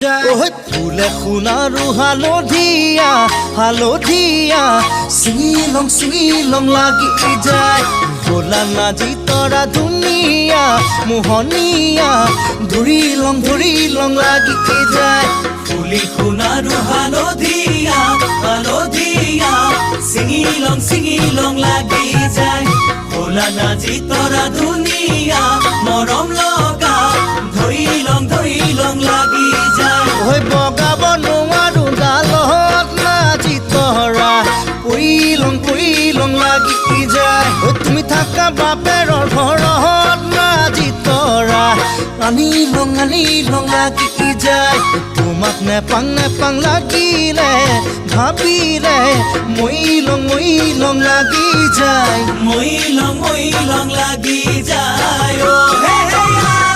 ফুলে সোণাৰু হালধীয়া হালধীয়া চিঙিলং চিঙিলং লাগি যায় ভোলা নাজি তৰা ধুনীয়া মোহনীয়া ধৰিলং লাগি যায় ফুলি সোণাৰু হালধীয়া হালধীয়া চিঙিলং লাগি যায় ভোলা নাজি তৰা ধুনীয়া মৰম লগা ধৰিলং লাগি যায় বগাব নোৱাৰো ডালত নাজি তৰা পৰিলং লাগি যায় তুমি থাকা বাপেৰৰ ঘৰত নাজি তৰা আনিলং লাগি যায় তোমাক নেপাং লাগিলে ভাবিলে মইলং লাগি যায় মইলং লাগি যায় হে